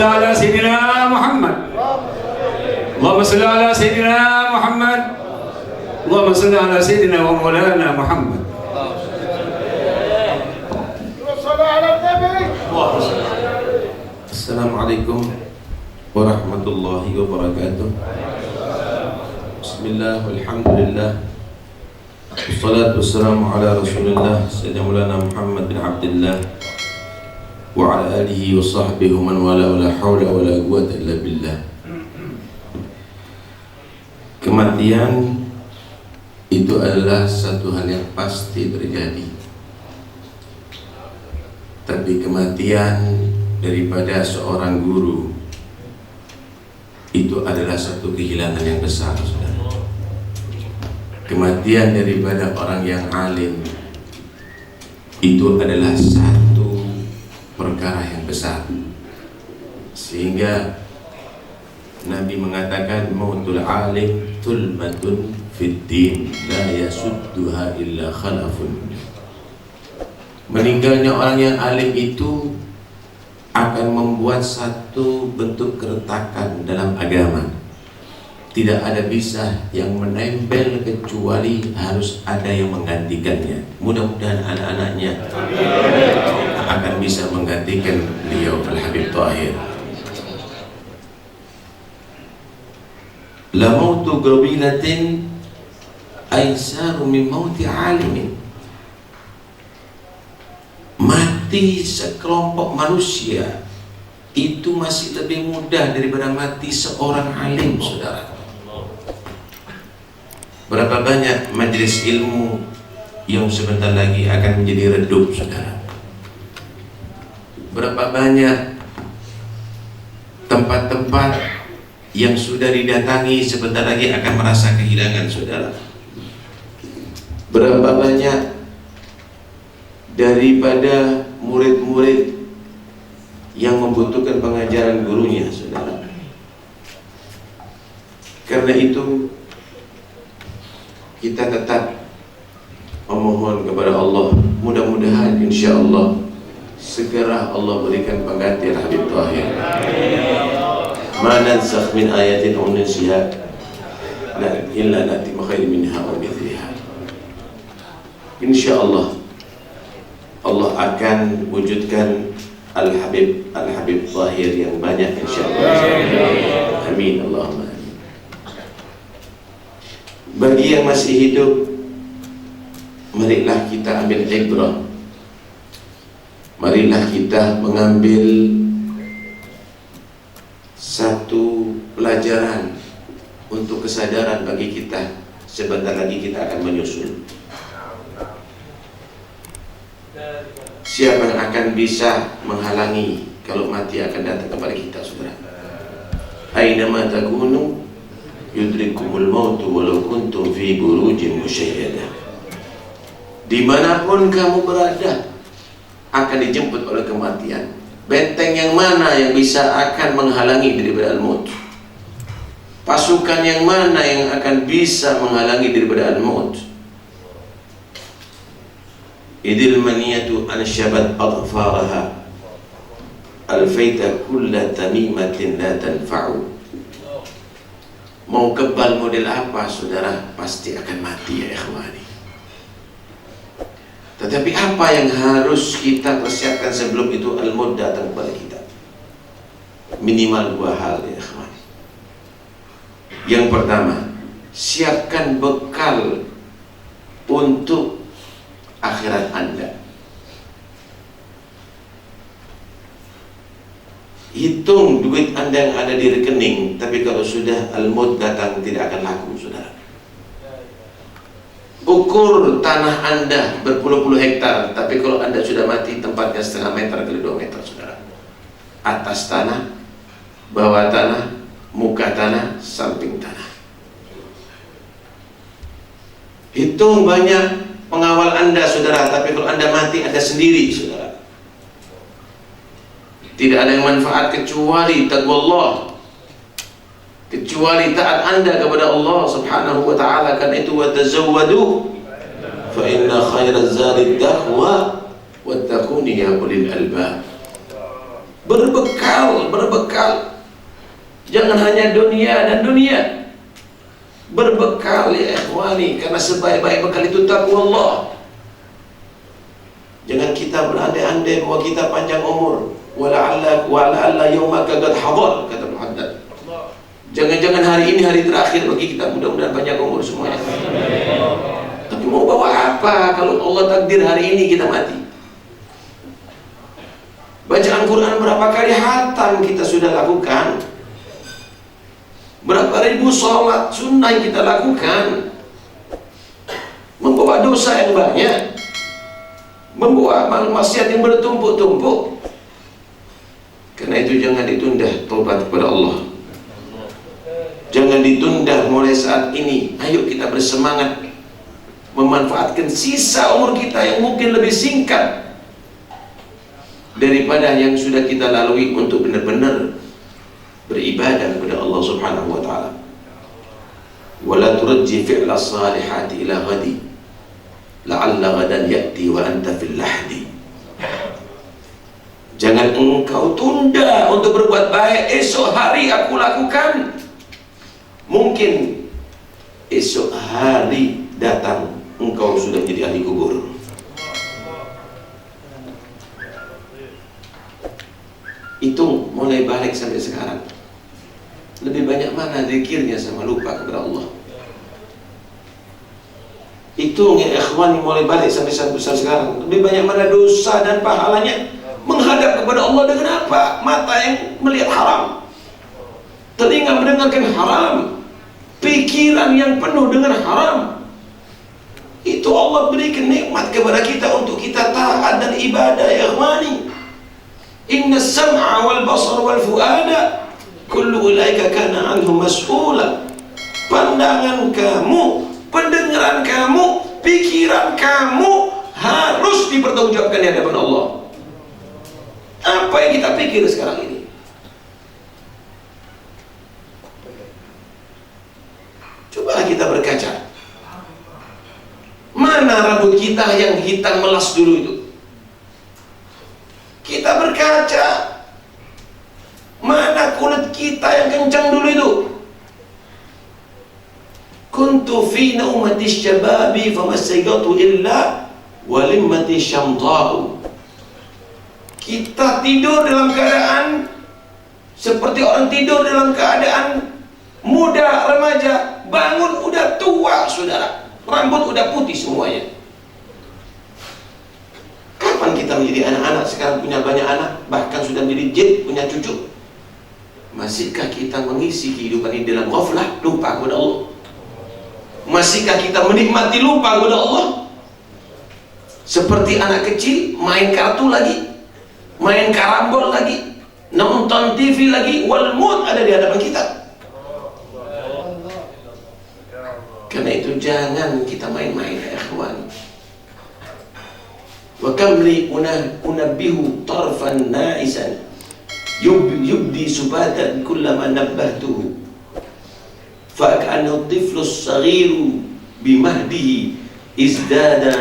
على سيدنا محمد اللهم صل على سيدنا محمد اللهم صل على سيدنا ومولانا محمد. Assalamualaikum warahmatullahi wabarakatuh. Bismillah, walhamdulillah, wassalatu wassalamu ala rasulillah Sayyidina Maulana Muhammad bin Abdullah wa ala alihi wa sahbihi wa man wala wa la hawla wa la quwwata illa billah. Kematian itu adalah satu hal yang pasti terjadi, tapi kematian daripada seorang guru itu adalah satu kehilangan yang besar, saudara. Kematian daripada orang yang alim itu adalah satu perkara yang besar, sehingga Nabi mengatakan mautul alim tulmatun fid din la yasudduha illa khalafun. Meninggalnya orang yang alim itu akan membuat satu bentuk keretakan dalam agama. Tidak ada bisa yang menempel kecuali harus ada yang menggantikannya. Mudah-mudahan anak-anaknya akan bisa menggantikan beliau Al-Habib Tahir. La mautu qabilatin aisaru min mauti alimin. Mati sekelompok manusia itu masih lebih mudah daripada mati seorang alim, saudara. Berapa banyak majelis ilmu yang sebentar lagi akan menjadi redup, saudara. Berapa banyak tempat-tempat yang sudah didatangi sebentar lagi akan merasa kehilangan, saudara. Berapa banyak daripada murid-murid yang membutuhkan pengajaran gurunya, saudara. Karena itu kita tetap memohon kepada Allah, mudah-mudahan insya Allah segera Allah berikan pengganti Habib Tahir. Ma nansakh min ayatin aw nunsiha illa na'ti bi khairin minha aw mithliha. Insyaallah Allah akan wujudkan Al-Habib Tahir yang banyak insyaallah. Amin Allahumma amin. Bagi yang masih hidup, marilah kita ambil ibrah. Marilah kita mengambil satu pelajaran untuk kesadaran bagi kita. Sebentar lagi kita akan menyusul. Siapa yang akan bisa menghalangi kalau mati akan datang kepada kita, saudara? Aina ma takunu yudrikumul mautu walau kuntum fi burujin musyayyadah. Dimanapun kamu berada akan dijemput oleh kematian. Benteng yang mana yang bisa akan menghalangi daripada al-maut? Pasukan yang mana yang akan bisa menghalangi daripada al-maut? Idil maniyatu ansyabat adfaraha alfaita kulla tamimatin la tanfa'u. Mau kebal model apa, saudara, pasti akan mati, ya ikhwani. Tetapi apa yang harus kita persiapkan sebelum itu al-maut datang kepada kita? Minimal dua hal, ya ikhwan. Yang pertama, siapkan bekal untuk akhirat Anda. Hitung duit Anda yang ada di rekening, tapi kalau sudah al-maut datang tidak akan laku, saudara. Ukur tanah Anda berpuluh-puluh hektar, tapi kalau Anda sudah mati tempatnya setengah meter kali 2 meter, saudara. Atas tanah, bawah tanah, muka tanah, samping tanah. Hitung banyak pengawal Anda, saudara, tapi kalau Anda mati Anda sendiri, saudara. Tidak ada yang manfaat kecuali taqwallah, kecuali taat Anda kepada Allah Subhanahu wa ta'ala. Karena itu wa tazawwadu fa inna khairaz zadi taqwa wattaquni ya ulil albab. berbekal. Jangan hanya dunia dan dunia. Berbekal ya ikhwani, karena sebaik-baik bekal itu takwa Allah. Jangan kita berandai-andai bahwa kita panjang umur. Wala'alla yaumaka qad hadar, kata Muhammad. Jangan-jangan hari ini hari terakhir bagi kita, mudah-mudahan panjang umur semuanya. Tapi mau bawa apa kalau Allah takdir hari ini kita mati? Bacaan Quran berapa kali khatam kita sudah lakukan? Berapa ribu sholat sunnah yang kita lakukan? Membawa dosa yang banyak, membawa maksiat yang bertumpuk-tumpuk. Karena itu jangan ditunda tobat kepada Allah. Jangan ditunda mulai saat ini. Ayo kita bersemangat memanfaatkan sisa umur kita yang mungkin lebih singkat daripada yang sudah kita lalui untuk benar-benar beribadah kepada Allah Subhanahu wa taala. Wala turajji fi'la salihati ila ghadi la'alla ghadan ya'ti wa anta fil lahdi. Jangan engkau tunda untuk berbuat baik, esok hari aku lakukan. Mungkin esok hari datang engkau sudah menjadi ahli kubur. Hitung mulai balik sampai sekarang, lebih banyak mana zikirnya sama lupa kepada Allah. Hitung ya ikhwani, mulai balik sampai sekarang, lebih banyak mana dosa dan pahalanya. Menghadap kepada Allah dengan apa? Mata yang melihat haram, telinga mendengarkan haram, pikiran yang penuh dengan haram. Itu Allah berikan nikmat kepada kita untuk kita taat dan ibadah ya ikhwani. Inna sam'a wal basar wal fuada kullu ulaika kana anhu mas'ula. Pandangan kamu, pendengaran kamu, pikiran kamu harus dipertanggungjawabkan di hadapan Allah. Apa yang kita pikir sekarang ini? Cobalah kita berkaca. Mana rambut kita yang hitam melas dulu itu? Kita berkaca. Mana kulit kita yang kencang dulu itu? Kuntu fi naumati syababi famassagatu illa walimmati syamta'u. Kita tidur dalam keadaan seperti orang tidur dalam keadaan muda, remaja. Bangun udah tua saudara, rambut udah putih semuanya. Kapan kita menjadi anak-anak? Sekarang punya banyak anak, bahkan sudah menjadi jid, punya cucu. Masihkah kita mengisi kehidupan ini dalam ghaflah, lupa kepada Allah? Masihkah kita menikmati lupa kepada Allah? Seperti anak kecil main kartu lagi, main karambol lagi, nonton TV lagi, wal maut ada di hadapan kita. Karena itu jangan kita main-main ya ikhwan. Wa kam li unabbihu tarfan na'isan yubdi subatan kullama nabbahtuhu fa ka'annahu tiflu as-saghiru bimahdihi izdada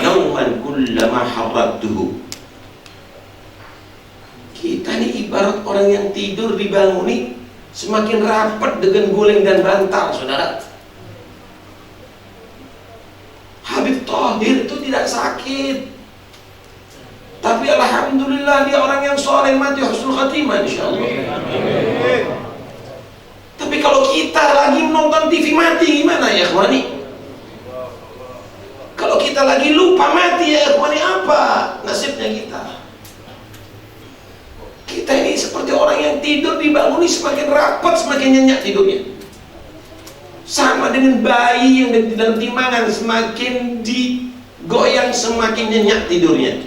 nauman kullama harrabtuhu. Kita ini ibarat orang yang tidur dibanguni semakin rapat dengan guling dan bantal saudara. Habib Thohir itu tidak sakit, tapi alhamdulillah dia orang yang soleh, mati husnul khatimah insyaallah. Tapi kalau kita lagi menonton TV mati gimana ya ikhwani? Kalau kita lagi lupa mati ya ikhwani, apa nasibnya kita? Kita ini seperti orang yang tidur dibanguni semakin rapat semakin nyenyak tidurnya. Sama dengan bayi yang di dalam timbangan, semakin digoyang semakin nyenyak tidurnya.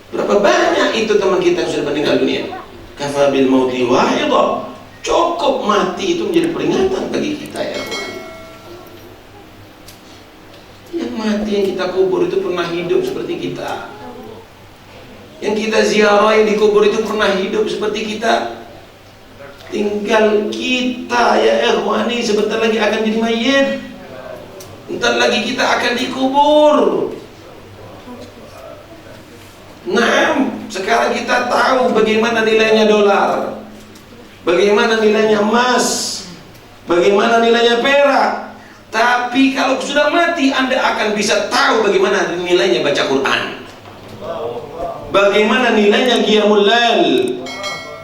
Berapa banyak itu teman kita yang sudah meninggal dunia? Kafa bil mauti wahidah. Cukup mati itu menjadi peringatan bagi kita ya Allah. Yang mati yang kita kubur itu pernah hidup seperti kita. Yang kita ziarah yang dikubur itu pernah hidup seperti kita. Tinggal kita ya ikhwani, sebentar lagi akan jadi mayit. Bentar lagi kita akan dikubur. Nah, Sekarang kita tahu bagaimana nilainya dolar, bagaimana nilainya emas, bagaimana nilainya perak. Tapi kalau sudah mati, Anda akan bisa tahu bagaimana nilainya baca Quran, bagaimana nilainya qiyamul lail,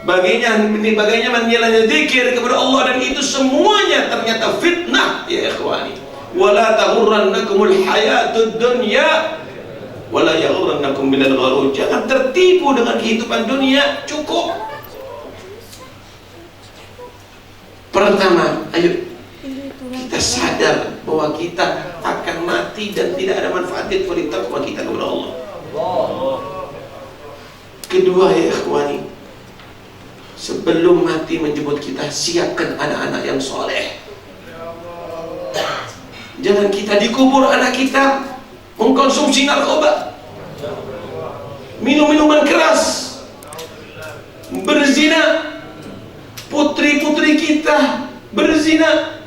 bagaimana nilainya zikir kepada Allah. Dan itu semuanya ternyata fitnah ya ikhwani. Wala taghurrannakumul hayatud dunya wala yaghurrannakum minal gharur. Jangan tertipu dengan kehidupan dunia. Cukup. Pertama, ayo kita sadar bahwa kita akan mati dan tidak ada manfaatnya kecuali takwa kita kepada Allah. Kedua ya ikhwani, sebelum mati menjemput kita, siapkan anak-anak yang soleh. Jangan kita dikubur anak kita mengkonsumsi narkoba, minum minuman keras, berzina. Putri-putri kita berzina.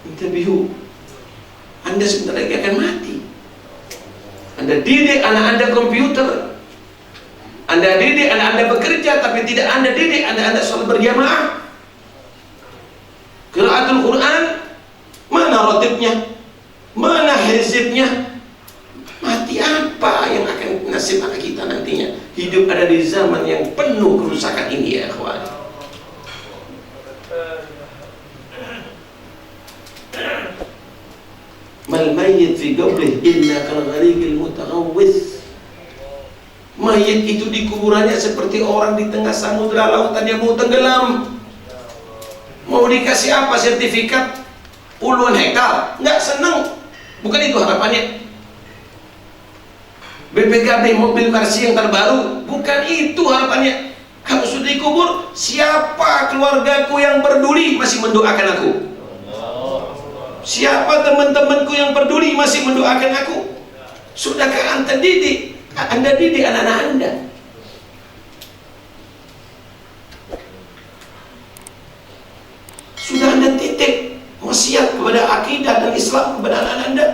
Intabihu, Anda sebentar lagi akan mati. Anda didik anak Anda komputer, Anda didik anak Anda bekerja, tapi tidak Anda didik anak Anda sholat berjamaah, qiraatul Quran. Mana rotibnya? Mana hizibnya? Mati apa yang akan nasib anak kita nantinya? Hidup ada di zaman yang penuh kerusakan ini ya ikhwan. Mal mayyit fi qabrih illa kal ghariqil mutaghawwis. Mayit itu di kuburannya seperti orang di tengah samudra lautan yang mau tenggelam. Mau dikasih apa sertifikat puluhan hektar? Nggak seneng. Bukan itu harapannya. BPKB mobil Mercy yang terbaru, bukan itu harapannya. Kalau sudah dikubur, siapa keluargaku yang peduli masih mendoakan aku? Siapa teman-temanku yang peduli masih mendoakan aku? Sudahkah Anda didik anak-anak Anda? Sudah Anda titik wasiat kepada akidah dan Islam kepada anak Anda?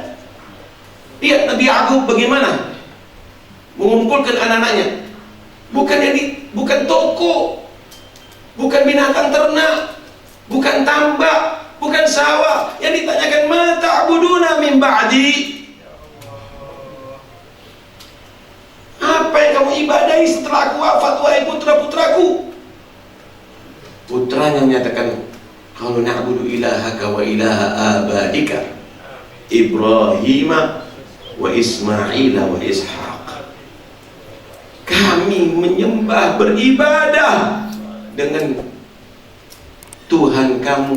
Lihat Nabi Ya'qub bagaimana mengumpulkan anak-anaknya. Bukan toko, bukan binatang ternak, bukan tambak, bukan sawah. Yang ditanyakan, ma ta'buduna min ba'di? Apa yang kamu ibadahi setelah aku wafat, wahai putra-putraku? Putranya menyatakan, qalu na'budu ilahaka wa ilaha abaika Ibrahim wa Ismail wa Ishaq. Kami menyembah, beribadah dengan Tuhan kamu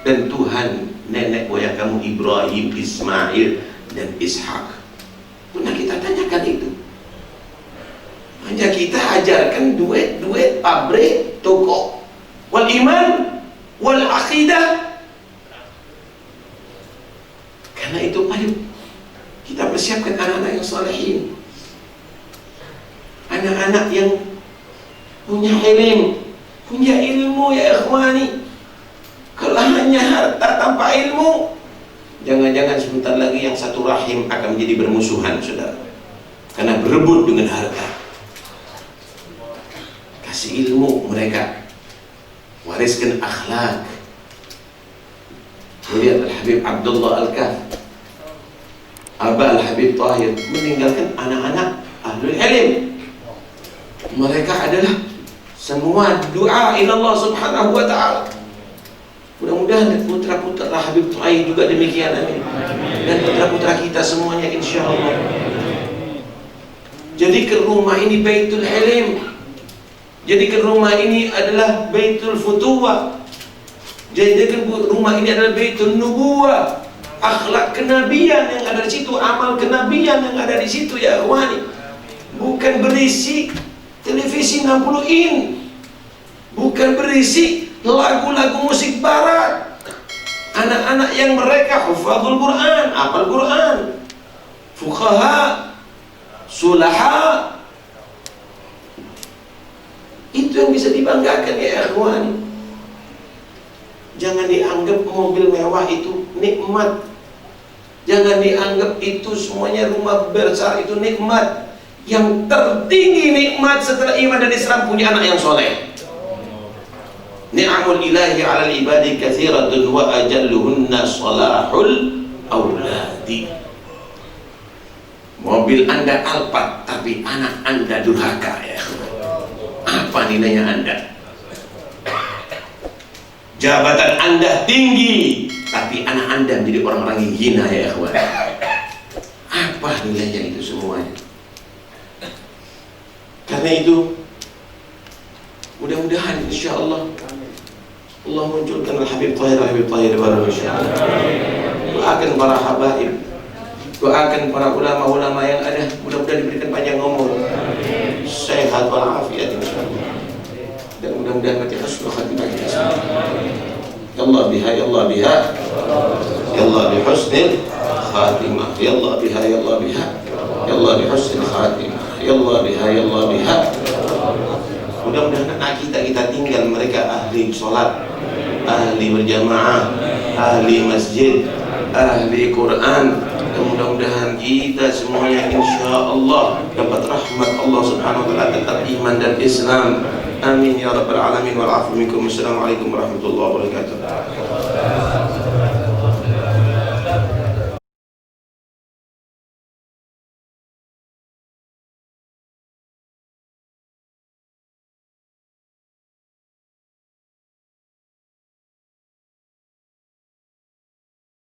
dan Tuhan nenek moyang kamu Ibrahim, Ismail dan Ishak. Pernah kita tanyakan itu? Hanya kita ajarkan duit, pabrik, toko, wal iman, wal aqidah. Karena itu ayo kita persiapkan anak-anak yang salihin, anak-anak yang punya ilmu ya ikhwani. Kalau hanya harta tanpa ilmu, jangan-jangan sebentar lagi yang satu rahim akan menjadi bermusuhan saudara, karena berebut dengan harta. Kasih ilmu mereka, wariskan akhlak. Lihat Al-Habib Abdullah Al-Kaf, Aba Al-Habib Tahir meninggalkan anak-anak ahlul ilm. Mereka adalah semua doa ilallah subhanahu wa ta'ala. Mudah-mudahan putra-putra Habib Tahir juga demikian, amin. Dan putra-putra kita semuanya insya Allah. Jadikan rumah ini baitul ilm, jadikan rumah ini adalah baitul futuwah, jadikan rumah ini adalah baitul nubuwah. Akhlak kenabian yang ada di situ, amal kenabian yang ada di situ ya ikhwani. Bukan berisi televisi 60 in, bukan berisi lagu-lagu musik barat. Anak-anak yang mereka hufadzul Quran, hafal Quran, fuqaha, sulaha, itu yang bisa dibanggakan ya ikhwani. Jangan dianggap mobil mewah itu nikmat, jangan dianggap itu semuanya rumah besar itu nikmat. Yang tertinggi nikmat setelah iman dan Islam punya anak yang soleh. Ni'amul ilahi 'alal ibadi katsiratun wa ajalluhunna salahul auladi. Mobil Anda Alphard tapi anak Anda durhaka, ya. Apa nilainya Anda? Jabatan Anda tinggi tapi anak Anda menjadi orang-orang yang hina, ya ikhwan. Apa nilainya itu semuanya? Karena itu mudah-mudahan insyaallah Allah munculkan Habib Tahir baru insyaallah. Doakan para habaib, doakan para ulama-ulama yang ada, mudah-mudahan diberikan panjang umur, sehat walafiat insyaallah, dan mudah-mudahan mati husnul khatimah insyaallah. Ya Allah biha, ya Allah biha, ya Allah bi husnil khatimah, ya Allah biha, ya Allah biha, ya Allah bi husnil khatimah, ya Allah biha, ya Allah biha. Mudah-mudahan anak kita tinggal mereka ahli sholat, ahli berjamaah, ahli masjid, ahli Quran. Dan mudah-mudahan kita semuanya insya Allah dapat rahmat Allah subhanahu wa ta'ala, tetap iman dan Islam. Amin ya rabbal alamin. Wal afu minkum. Assalamualaikum warahmatullahi wabarakatuh.